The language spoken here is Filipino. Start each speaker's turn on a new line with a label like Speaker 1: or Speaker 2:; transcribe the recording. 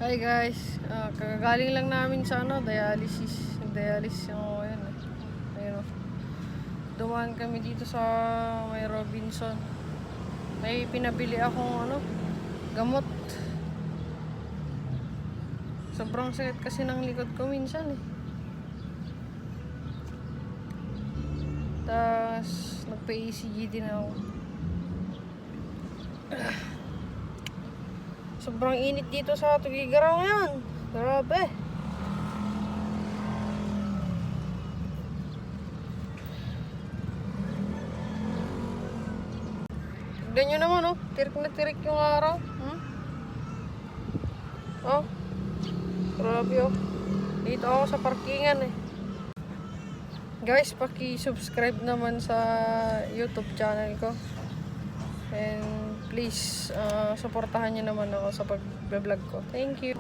Speaker 1: Hi guys, kagagaling lang namin sa dialysis. Dialysis ako ngayon Ayun o. Dumaan kami dito sa may Robinson. May pinabili akong gamot. Sobrang sakit kasi ng likod ko minsan Tapos nagpa-ECG din ako. Sobrang init dito sa Tugigaraw ngayon. Grabe. Tignan nyo naman tirik na tirik yung araw. Grabe Dito ako sa parkingan Guys, paki-subscribe naman sa YouTube channel ko. And please, supportahan nyo naman ako sa pag-vlog ko. Thank you.